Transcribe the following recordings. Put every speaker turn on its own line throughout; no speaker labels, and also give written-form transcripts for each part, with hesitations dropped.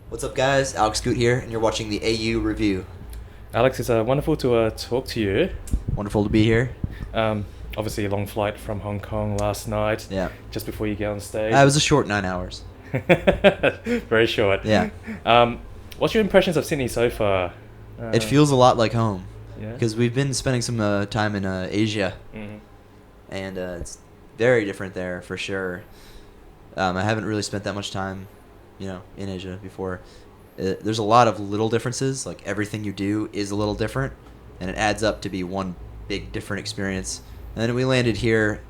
What's up, guys? Alex Goot here, and you're watching the AU Review.
Alex, it's wonderful to talk to you.
Wonderful to be here.
Obviously, a long flight from Hong Kong last night.
Yeah.
Just before you get on stage.
It was a short 9 hours.
Very short.
Yeah.
What's your impressions of Sydney so far?
It feels a lot like home.
Yeah.
Because we've been spending some time in Asia,
Mhm.
and it's very different there for sure. I haven't really spent that much time, in Asia before. There's a lot of little differences. Like everything you do is a little different, and it adds up to be one big different experience. And then we landed here,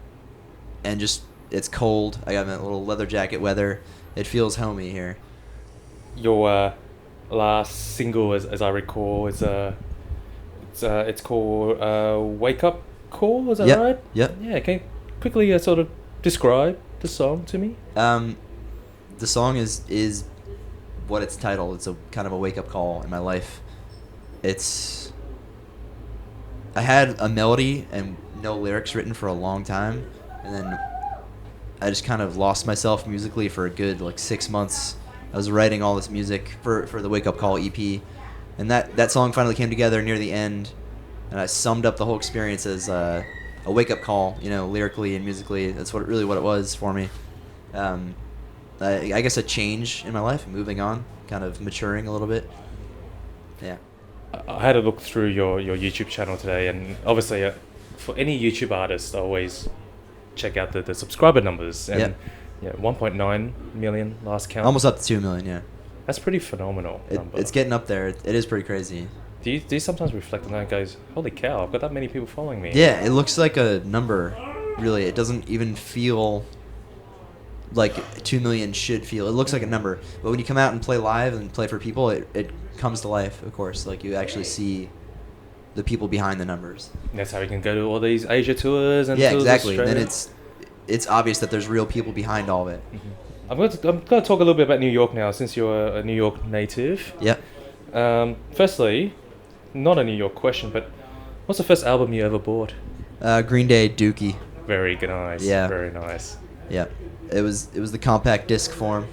and just it's cold. I got my little leather jacket weather. It feels homey here.
Your last single, as I recall, is it's called "Wake Up Call." Is that
Yep.
right?
Yep.
Yeah. Can you quickly sort of describe the song to me?
The song is what it's titled. It's a kind of a wake up call in my life. I had a melody and no lyrics written for a long time, and then I just kind of lost myself musically for a good 6 months. I was writing all this music for the Wake Up Call EP, and that song finally came together near the end, and I summed up the whole experience as a wake up call, lyrically and musically. That's what it was for me. I guess a change in my life, moving on, kind of maturing a little bit. Yeah.
I had a look through your YouTube channel today, and obviously, for any YouTube artist, I always check out the subscriber numbers. And yeah, 1.9 million last count.
Almost up to 2 million, yeah.
That's pretty phenomenal number.
It's getting up there. It is pretty crazy.
Do you sometimes reflect on that and goes, holy cow, I've got that many people following me?
Yeah, it looks like a number, really. It doesn't even feel like 2 million should feel. It looks like a number. But when you come out and play live and play for people, it comes to life, of course. Like, you actually see the people behind the numbers.
And that's how we can go to all these Asia tours and
yeah,
tours
exactly.
Australia.
Then it's obvious that there's real people behind all of it.
Mm-hmm. I'm going to talk a little bit about New York now, since you're a New York native.
Yeah.
Firstly, not a New York question, but what's the first album you ever bought?
Green Day, Dookie.
Very nice.
Yeah.
Very nice.
Yeah. It was the compact disc form.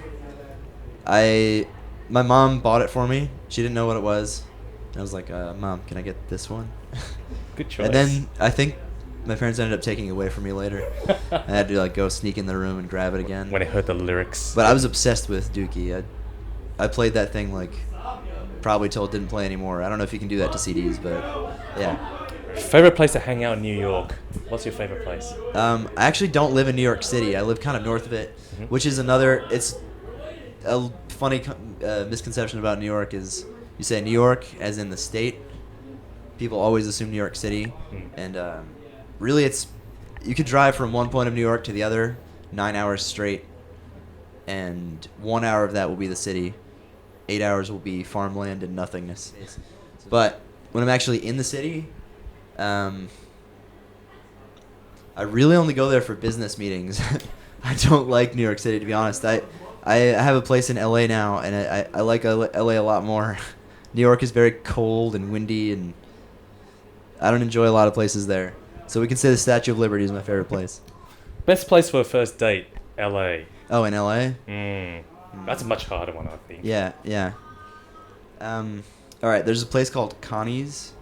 My mom bought it for me. She didn't know what it was. And I was like, Mom, can I get this one?
Good choice.
And then I think my parents ended up taking it away from me later. I had to go sneak in the room and grab it again.
When I heard the lyrics.
But I was obsessed with Dookie. I played that thing probably till it didn't play anymore. I don't know if you can do that to CDs, but yeah.
Favorite place to hang out in New York? What's your favorite place?
I actually don't live in New York City. I live kind of north of it, which is it's a funny misconception about New York is you say New York as in the state. People always assume New York City, and really you could drive from one point of New York to the other 9 hours straight, and 1 hour of that will be the city. 8 hours will be farmland and nothingness. But when I'm actually in the city, I really only go there for business meetings. I don't like New York City, to be honest. I have a place in LA now, and I like LA a lot more. New York is very cold and windy, and I don't enjoy a lot of places there. So we can say the Statue of Liberty is my favorite place.
Best place for a first date? LA.
Oh, in LA?
That's a much harder one, I think.
Yeah. All right, there's a place called Connie's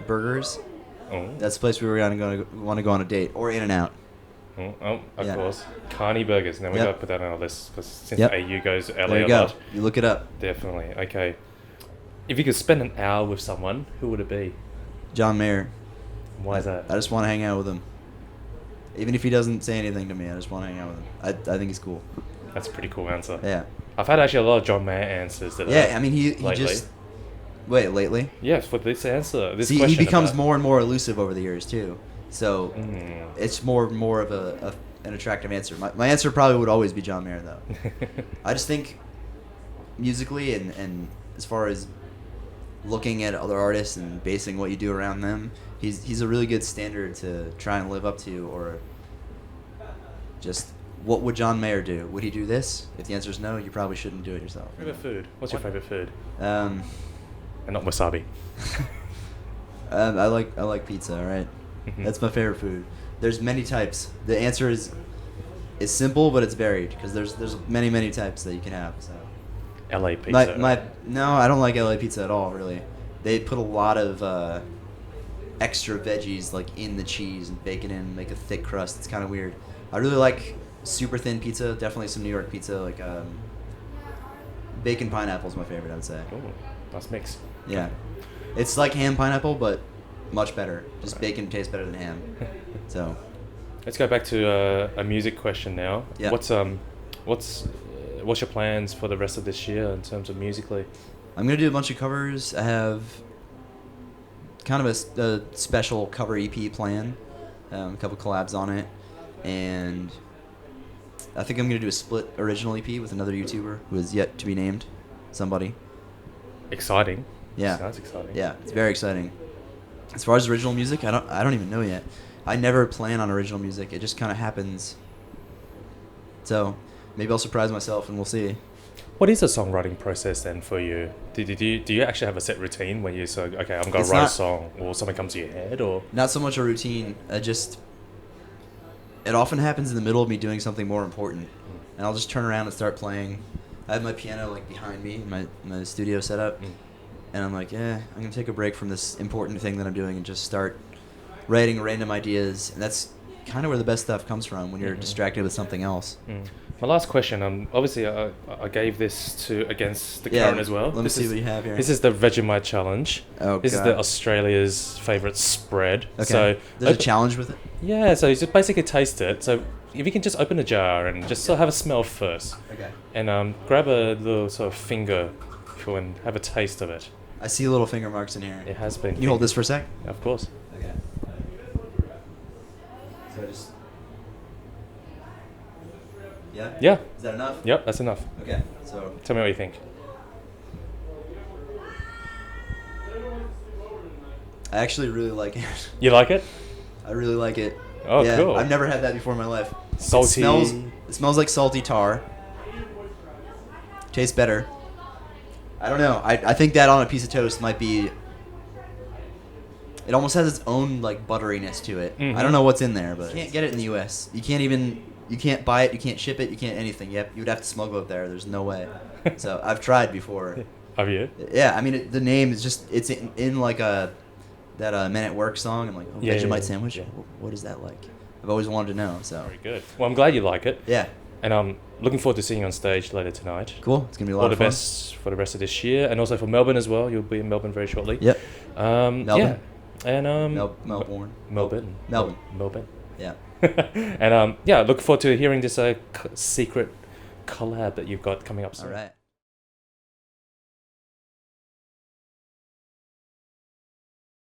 Burgers.
Oh.
That's the place we were going to want to go on a date, or In-N-Out.
Of course. Carney Burgers. Now we got to put that on our list, because since AU goes to LA
there you
a
go.
lot.
You look it up.
Definitely. Okay. If you could spend an hour with someone, who would it be?
John Mayer.
Why is that?
I just want to hang out with him. Even if he doesn't say anything to me, I just want to hang out with him. I think he's cool.
That's a pretty cool answer.
Yeah.
I've had actually a lot of John Mayer answers.
Yeah, I mean, he
lately.
just... Wait, lately?
Yes, for this answer. This
See,
question
he becomes
about...
more and more elusive over the years, too. So, it's more of an attractive answer. My answer probably would always be John Mayer, though. I just think musically and as far as looking at other artists and basing what you do around them, he's a really good standard to try and live up to, or just what would John Mayer do? Would he do this? If the answer is no, you probably shouldn't do it yourself.
Favorite food? What's your favorite food?
And
not wasabi.
I like pizza. All right, that's my favorite food. There's many types. The answer is simple, but it's varied because there's many types that you can have. So
LA pizza.
No, I don't like LA pizza at all. Really, they put a lot of extra veggies like in the cheese and bake it in, make a thick crust. It's kind of weird. I really like super thin pizza. Definitely some New York pizza. Like bacon pineapple is my favorite. I would say.
Ooh, nice mix.
Yeah, it's like ham pineapple, but much better. Just bacon tastes better than ham. So.
Let's go back to a music question now.
Yeah.
What's your plans for the rest of this year in terms of musically?
I'm gonna do a bunch of covers. I have kind of a special cover EP plan, a couple collabs on it, and I think I'm gonna do a split original EP with another YouTuber who is yet to be named. Somebody.
Exciting.
Yeah.
Sounds exciting.
Yeah, it's very exciting. As far as original music, I don't even know yet. I never plan on original music. It just kind of happens. So maybe I'll surprise myself and we'll see.
What is the songwriting process then for you? Do you actually have a set routine when you say, okay, I'm going to write a song, or something comes to your head, or?
Not so much a routine. It often happens in the middle of me doing something more important. And I'll just turn around and start playing. I have my piano like behind me in my studio setup. And I'm like, I'm going to take a break from this important thing that I'm doing and just start writing random ideas. And that's kind of where the best stuff comes from, when you're distracted with something else.
My last question, obviously I gave this against the current as well.
Let me see what you have here.
This is the Vegemite challenge.
Oh,
this
God.
is the Australia's favourite spread.
Okay.
So
there's a challenge with it?
Yeah, so you just basically taste it. So if you can just open a jar and just sort of have a smell first.
Okay.
And grab a little sort of finger and have a taste of it.
I see little finger marks in here.
It has been.
Can you hold this for a sec?
Of course.
Okay. So just... Yeah?
Yeah.
Is that enough?
Yep, that's enough.
Okay, so...
Tell me what you think.
I actually really like it.
You like it?
I really like it.
Oh,
yeah,
cool.
I've never had that before in my life.
Salty.
It smells like salty tar. Tastes better. I don't know. I think that on a piece of toast might be... It almost has its own like butteriness to it. I don't know what's in there, but you can't get it in the U.S. You can't buy it. You can't ship it. You can't anything. You would have to smuggle it there. There's no way. So I've tried before.
Have you?
Yeah, I mean the name is just it's in like that Men at Work song. I'm like, Vegemite sandwich.
Yeah.
What is that like? I've always wanted to know. So
Very good. Well, I'm glad you like it.
yeah,
And I'm looking forward to seeing you on stage later tonight.
cool. It's gonna be a lot
All the
of fun.
best for the rest of this year, and also for Melbourne as well. You'll be in Melbourne very shortly.
Yep.
Melbourne. Yeah. And
Melbourne.
Melbourne.
Melbourne.
Melbourne.
Yeah.
And yeah, look forward to hearing this secret collab that you've got coming up soon.
All right.